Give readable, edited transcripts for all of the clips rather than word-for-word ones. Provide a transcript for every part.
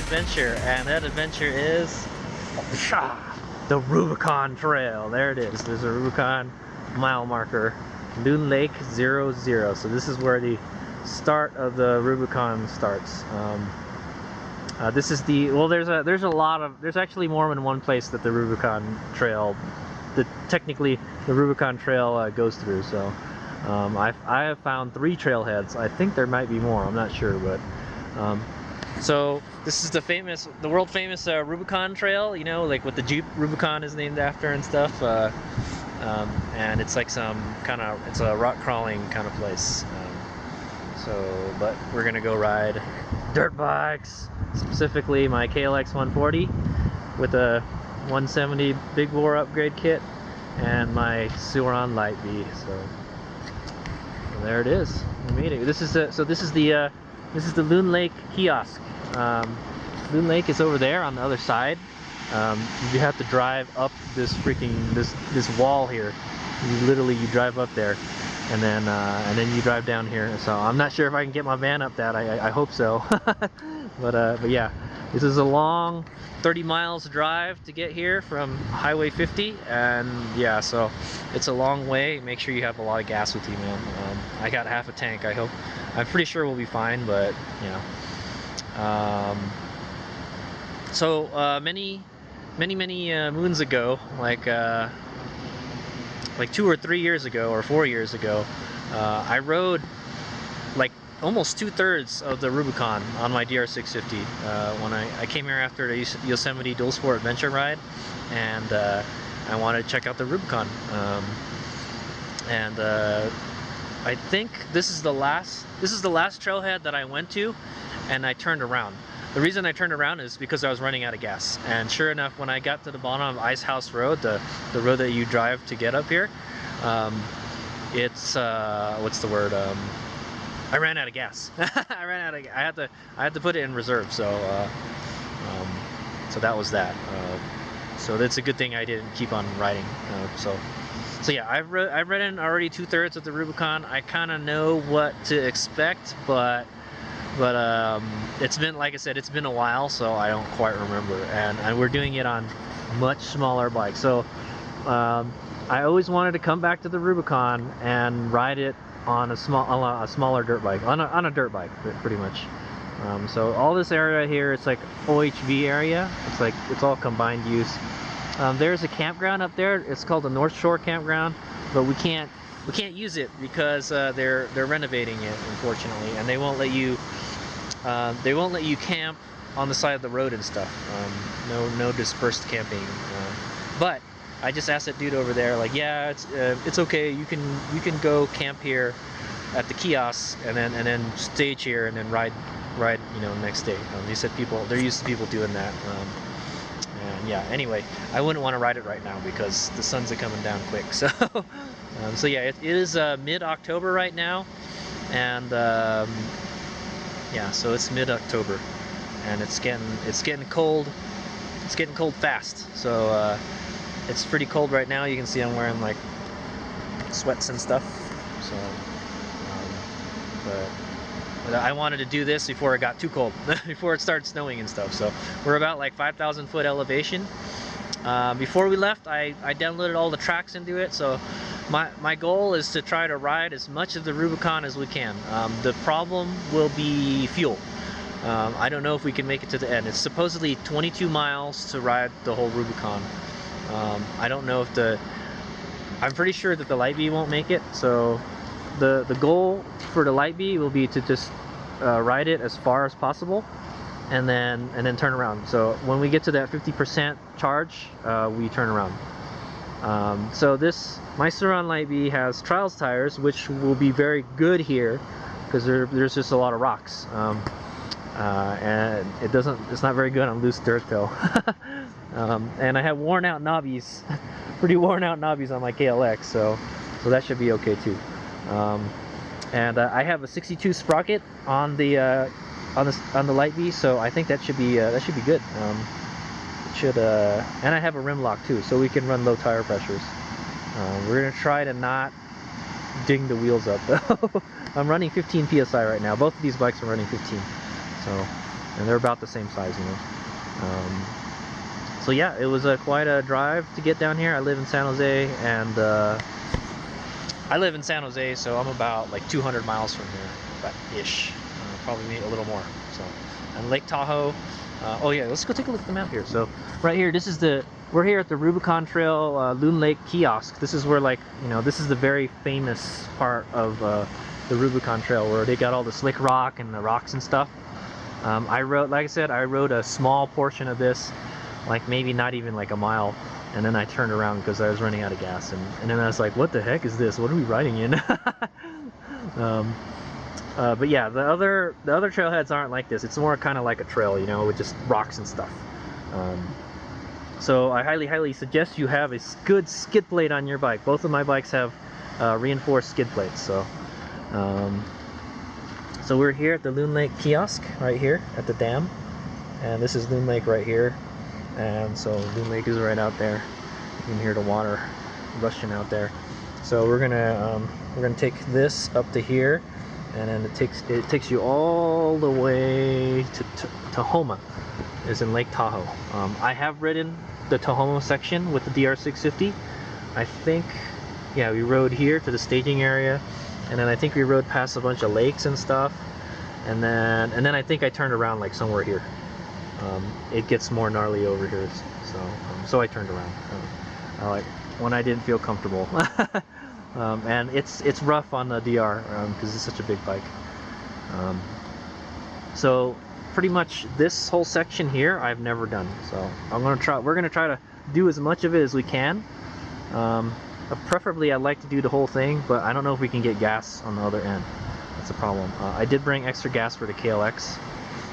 adventure, and that adventure is the Rubicon Trail. There it is. There's a Rubicon mile marker, Loon Lake 00. So this is where the start of the Rubicon starts. This is the, well, there's actually more than one place that the Rubicon Trail, technically the Rubicon Trail goes through. So I have found 3 trailheads. I think there might be more, I'm not sure, but so this is the world famous Rubicon Trail, you know, like what the Jeep Rubicon is named after and stuff. And it's like it's a rock crawling kind of place. But we're gonna go ride dirt bikes, specifically my KLX 140 with a 170 big bore upgrade kit and my Suron Light B. So there it is. We made it. This is the Loon Lake kiosk. Loon Lake is over there on the other side. You have to drive up this this wall here. You drive up there, and then you drive down here. So I'm not sure if I can get my van up that. I hope so. but yeah, this is a long 30 miles drive to get here from Highway 50, and yeah, so it's a long way. Make sure you have a lot of gas with you, man. I got half a tank. I'm pretty sure we'll be fine, but you know. So many moons ago, like 2 or 3 years ago or 4 years ago, I rode like almost 2/3 of the Rubicon on my DR650 when I came here after the Yosemite Dual Sport Adventure ride, and I wanted to check out the Rubicon. I think this is the last trailhead that I went to, and I turned around. The reason I turned around is because I was running out of gas, and sure enough, when I got to the bottom of Ice House Road, the road that you drive to get up here, it's what's the word? I ran out of gas. I had to put it in reserve, so that was that. So that's a good thing I didn't keep on riding. So yeah, I've ridden already 2/3 of the Rubicon. I kind of know what to expect, but it's been, like I said, it's been a while, so I don't quite remember. And we're doing it on much smaller bikes. So I always wanted to come back to the Rubicon and ride it on a smaller dirt bike, on a dirt bike, pretty much. So all this area here, it's like OHV area. It's all combined use. There's a campground up there. It's called the North Shore Campground, but we can't use it because they're renovating it, unfortunately, and they won't let you camp on the side of the road and stuff. No dispersed camping. But I just asked that dude over there, like, yeah, it's okay. You can go camp here at the kiosk and then stage here and then ride, you know, next day. He said they're used to people doing that. And yeah, anyway, I wouldn't want to ride it right now because the suns are coming down quick. So so yeah, it is mid-October right now, and yeah, so it's mid-October, and it's getting cold. It's getting cold fast. So it's pretty cold right now. You can see I'm wearing like sweats and stuff. So but I wanted to do this before it got too cold, before it started snowing and stuff. So we're about like 5,000 foot elevation. Before we left, I downloaded all the tracks into it. So my goal is to try to ride as much of the Rubicon as we can. The problem will be fuel. I don't know if we can make it to the end. It's supposedly 22 miles to ride the whole Rubicon. I don't know if I'm pretty sure that the Light B won't make it. So the goal for the Light B will be to just ride it as far as possible, and then turn around. So when we get to that 50% charge, we turn around. So my Suron Light B has trials tires, which will be very good here because there's just a lot of rocks, and it's not very good on loose dirt though. And I have worn out knobbies, pretty worn out knobbies on my KLX, so that should be okay too. And I have a 62 sprocket on the Light B, so I think that should be good. And I have a rim lock too, so we can run low tire pressures. We're gonna try to not ding the wheels up though. I'm running 15 psi right now. Both of these bikes are running 15. So and they're about the same size, you know. So yeah, it was quite a drive to get down here. I live in San Jose, and so I'm about like 200 miles from here, about ish, probably a little more. So, and Lake Tahoe. Oh yeah, let's go take a look at the map here. So right here, we're here at the Rubicon Trail Loon Lake kiosk. This is where, like, you know, this is the very famous part of the Rubicon Trail, where they got all the slick rock and the rocks and stuff. like I said, I rode a small portion of this, like maybe not even like a mile, and then I turned around because I was running out of gas, and then I was like, what the heck is this? What are we riding in? But yeah, the other trailheads aren't like this. It's more kind of like a trail, you know, with just rocks and stuff. So I highly suggest you have a good skid plate on your bike. Both of my bikes have reinforced skid plates. So so we're here at the Loon Lake kiosk right here at the dam, and this is Loon Lake right here, and so Loon Lake is right out there. You can hear the water rushing out there. So we're gonna take this up to here, and then it takes you all the way to Tahoma, is in Lake Tahoe. I have ridden the Tahoma section with the DR650. I think, yeah, we rode here to the staging area, and then I think we rode past a bunch of lakes and stuff, and then I think I turned around like somewhere here. It gets more gnarly over here, so I turned around. Like when I didn't feel comfortable. And it's rough on the DR because it's such a big bike. So pretty much this whole section here I've never done. So we're gonna try to do as much of it as we can. Preferably I'd like to do the whole thing, but I don't know if we can get gas on the other end. That's a problem. I did bring extra gas for the KLX.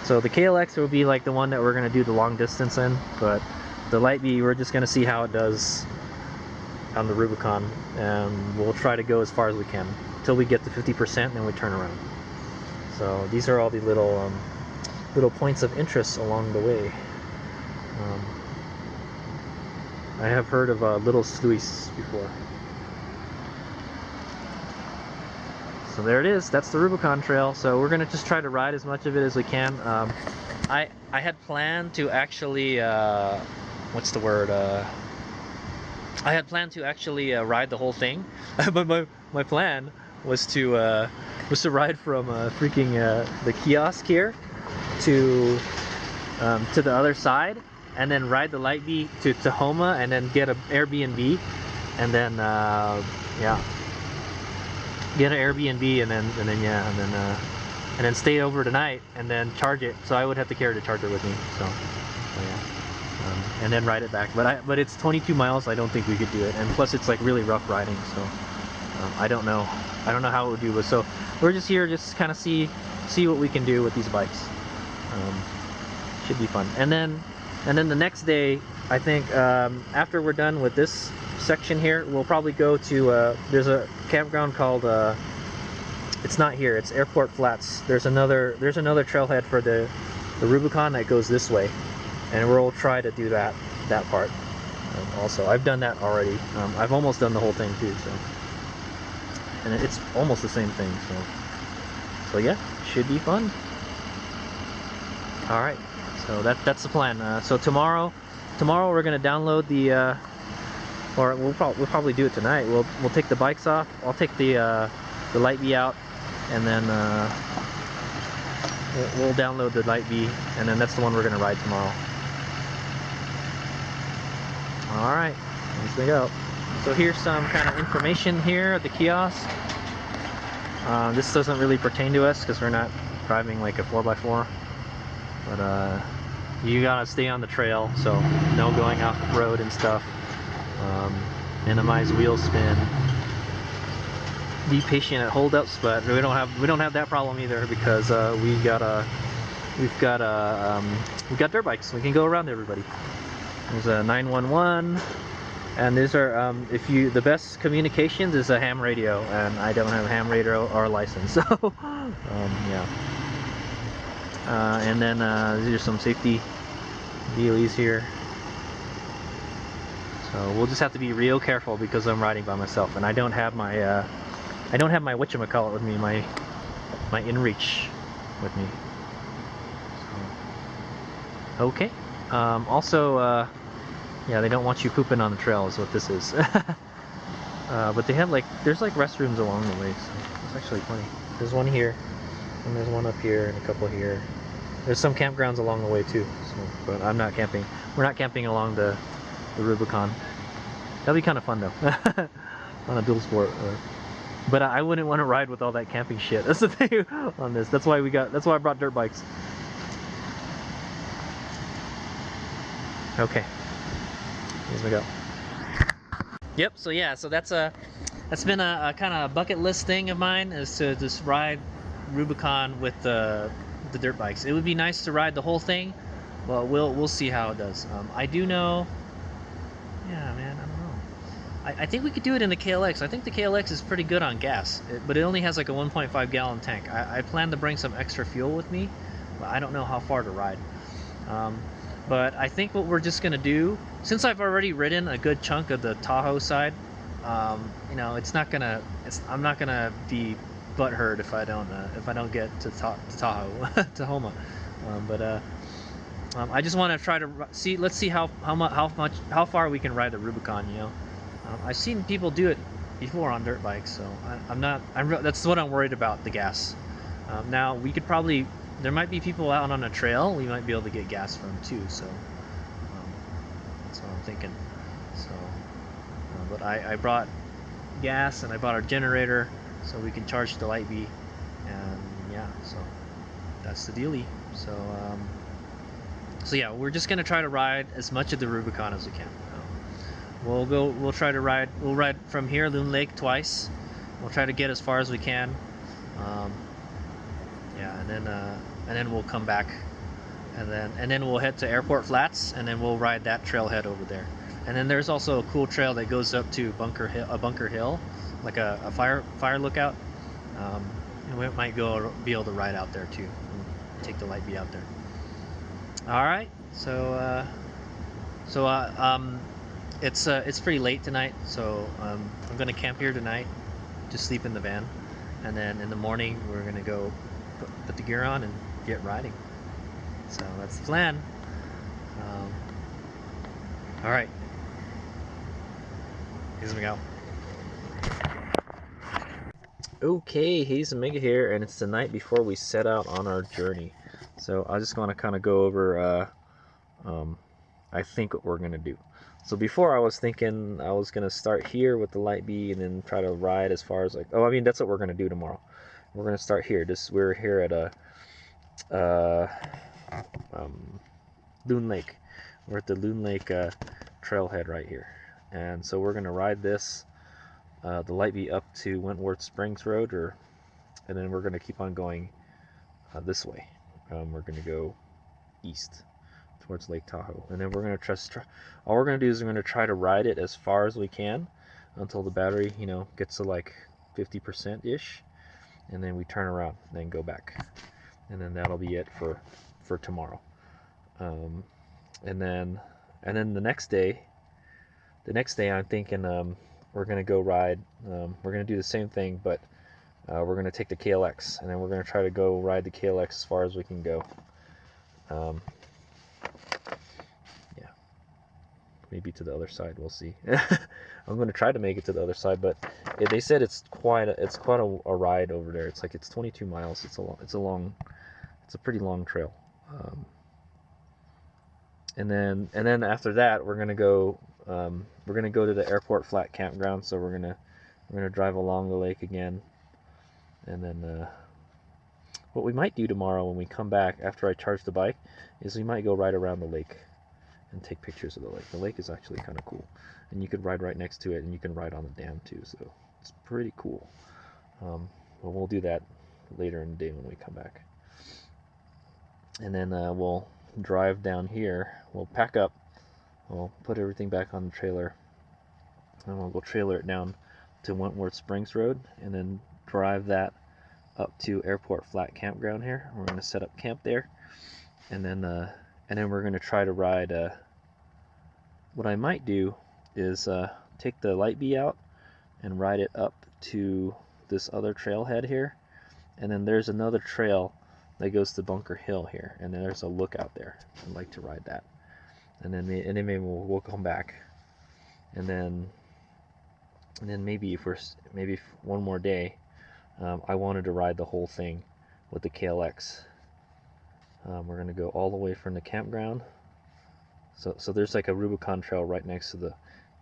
So the KLX will be like the one that we're gonna do the long distance in, but the Light B, we're just gonna see how it does on the Rubicon, and we'll try to go as far as we can until we get to 50%, and then we turn around. So these are all the little points of interest along the way. I have heard of Little Sluice before. So there it is. That's the Rubicon Trail. So we're gonna just try to ride as much of it as we can. I had planned to actually what's the word? I had planned to actually ride the whole thing, but my plan was to ride from freaking the kiosk here to the other side, and then ride the Light B to Tahoma, and then get an Airbnb, and then yeah, get an Airbnb, and then stay over tonight, and then charge it. So I would have to carry the charger with me. So yeah. And then ride it back, but it's 22 miles. I don't think we could do it, and plus it's like really rough riding, so I don't know how it would do. But so we're just here, just kind of see what we can do with these bikes. Should be fun. And then the next day, I think after we're done with this section here, we'll probably go to there's a campground called it's not here, it's Airport Flats. There's another trailhead for the Rubicon that goes this way, and we'll try to do that part also. I've done that already. I've almost done the whole thing too, so, and it's almost the same thing, so yeah, should be fun. All right, so that's the plan. So tomorrow we're gonna download the or we'll probably do it tonight. We'll take the bikes off. I'll take the Light B out, and then we'll download the Light B, and then that's the one we're gonna ride tomorrow. All right, let's go. So here's some kind of information here at the kiosk. This doesn't really pertain to us because we're not driving like a 4x4, but you gotta stay on the trail, so no going off road and stuff. Minimize wheel spin. Be patient at holdups, but we don't have that problem either, because we've got dirt bikes. We can go around everybody. There's a 911, and these are the best communications is a ham radio, and I don't have a ham radio or a license, so yeah. And then these are some safety dealies here. So we'll just have to be real careful because I'm riding by myself, and I don't have my whatchamacallit with me, my InReach with me. So Okay. Also, yeah, they don't want you pooping on the trail is what this is. But they have like, there's like restrooms along the way, so it's actually funny. There's one here, and there's one up here, and a couple here. There's some campgrounds along the way too, so, but I'm not camping. We're not camping along the Rubicon. That'll be kind of fun though, on a dual sport. But I wouldn't want to ride with all that camping shit. That's the thing on this. That's why I brought dirt bikes. Okay, here's we go. Yep. So yeah. So that's been a kind of bucket list thing of mine, is to just ride Rubicon with the dirt bikes. It would be nice to ride the whole thing. Well, we'll see how it does. I do know. Yeah, man. I don't know. I think we could do it in the KLX. I think the KLX is pretty good on gas, but it only has like a 1.5 gallon tank. I plan to bring some extra fuel with me, but I don't know how far to ride. But I think what we're just gonna do, since I've already ridden a good chunk of the Tahoe side, you know, I'm not gonna be butthurt if I don't get to Tahoe, to Homa. I just want to try to see. Let's see how far we can ride the Rubicon. You know, I've seen people do it before on dirt bikes, so that's what I'm worried about, the gas. Now we could probably, there might be people out on a trail we might be able to get gas from too, so that's what I'm thinking. So but I brought gas, and I bought our generator so we can charge the light bee, and yeah, so that's the dealie. So yeah, we're just gonna try to ride as much of the Rubicon as we can. We'll ride from here, Loon Lake, twice. We'll try to get as far as we can. Yeah, and then we'll come back, and then we'll head to Airport Flats, and then we'll ride that trailhead over there. And then there's also a cool trail that goes up to Bunker Hill, like a fire lookout. And we might be able to ride out there too, and take the light bee out there. All right, so it's pretty late tonight, so I'm gonna camp here tonight, just sleep in the van, and then in the morning we're gonna go put the gear on and get riding. So that's the plan. All right, here's we go. Okay, HadesOmega here, and it's the night before we set out on our journey. So I just want to kind of go over, I think, what we're going to do. So before, I was thinking I was going to start here with the light bee and then try to ride as far as like, I mean, that's what we're going to do tomorrow. We're going to start here. We're here at Loon Lake. We're at the Loon Lake trailhead right here. And so we're going to ride this, the light bee up to Wentworth Springs Road, and then we're going to keep on going this way. We're going to go east towards Lake Tahoe, and then we're going to all we're going to do is we're going to try to ride it as far as we can until the battery, you know, gets to like 50% ish, and then we turn around and then go back, and then that'll be it for tomorrow. And then the next day I'm thinking we're going to go ride, we're going to do the same thing, but we're going to take the KLX, and then we're going to try to go ride the KLX as far as we can go. Yeah, maybe to the other side, we'll see. I'm going to try to make it to the other side, but they said it's quite a ride over there. It's 22 miles. It's a pretty long trail. And then after that, we're gonna go to the Airport Flat campground. So we're gonna drive along the lake again, and then what we might do tomorrow when we come back after I charge the bike is we might go ride around the lake and take pictures of the lake. The lake is actually kind of cool, and you could ride right next to it, and you can ride on the dam too. So it's pretty cool. But we'll do that later in the day when we come back, and then we'll drive down here. We'll pack up, we'll put everything back on the trailer, and we'll go trailer it down to Wentworth Springs Road, and then drive that up to Airport Flat campground here. We're going to set up camp there, and then we're going to try to ride. What I might do is take the light bee out and ride it up to this other trailhead here, and then there's another trail that goes to Bunker Hill here, and then there's a lookout there. I'd like to ride that, and then maybe we'll come back, and then maybe maybe one more day. I wanted to ride the whole thing with the KLX. We're gonna go all the way from the campground. So there's like a Rubicon trail right next to the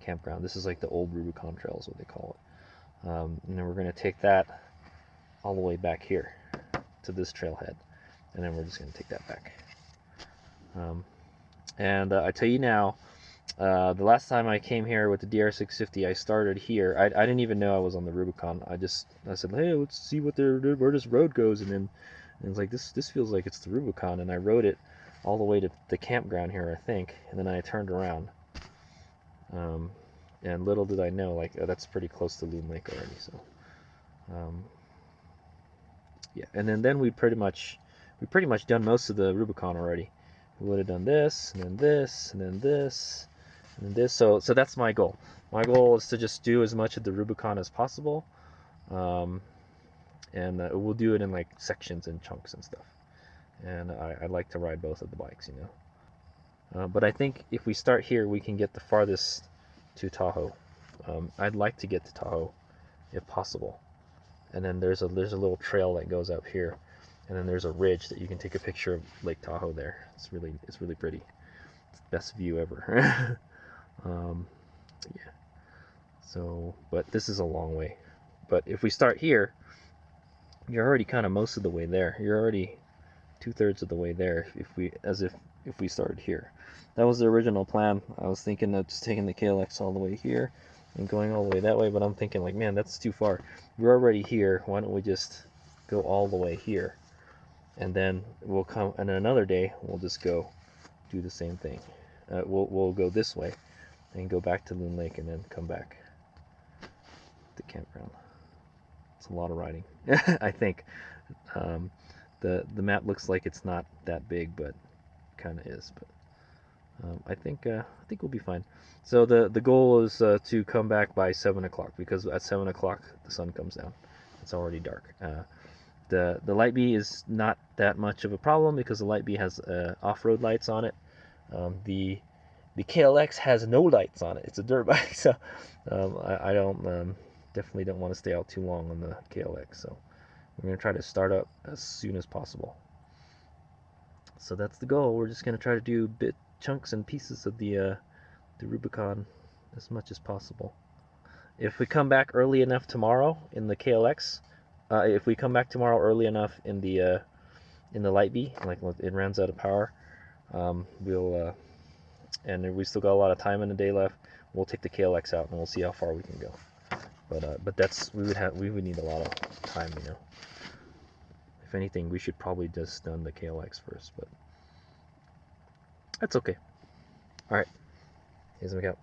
campground. This is like the old Rubicon trail is what they call it. And then we're gonna take that all the way back here to this trailhead, and then we're just gonna take that back. I tell you now, the last time I came here with the DR650, I started here. I didn't even know I was on the Rubicon. I said, hey, let's see where this road goes, and it's like this feels like it's the Rubicon, and I rode it all the way to the campground here, I think, and then I turned around. And little did I know, like, that's pretty close to Loon Lake already. So, yeah, and then we pretty much done most of the Rubicon already. We would have done this, and then this, and then this, and then this. So that's my goal. My goal is to just do as much of the Rubicon as possible, and we'll do it in like sections and chunks and stuff. And I'd like to ride both of the bikes, you know. But I think if we start here, we can get the farthest to Tahoe. I'd like to get to Tahoe, if possible. And then there's a little trail that goes up here, and then there's a ridge that you can take a picture of Lake Tahoe there. It's really pretty. It's the best view ever. Yeah. So, but this is a long way. But if we start here, you're already kind of most of the way there. You're already 2/3 of the way there if we started here. That was the original plan. I was thinking of just taking the KLX all the way here and going all the way that way, but I'm thinking like, man, that's too far. We're already here. Why don't we just go all the way here, and then we'll come, and another day we'll just go do the same thing. We'll go this way and go back to Loon Lake and then come back to the campground. It's a lot of riding. I think. The map looks like it's not that big, but kind of is. But I think we'll be fine. So the goal is to come back by 7 o'clock, because at 7 o'clock the sun comes down. It's already dark. The Light Bee is not that much of a problem because the Light Bee has off-road lights on it. The KLX has no lights on it. It's a dirt bike, so I don't definitely don't want to stay out too long on the KLX. So we're going to try to start up as soon as possible. So that's the goal. We're just going to try to do chunks and pieces of the Rubicon as much as possible. If we come back early enough tomorrow in the KLX, if we come back tomorrow early enough in the Light Bee, like it runs out of power, we'll and if we still got a lot of time in the day left, we'll take the KLX out and we'll see how far we can go. But that's we would need a lot of time, you know. If anything, we should probably just done the KLX first, but that's okay. All right, here's my out.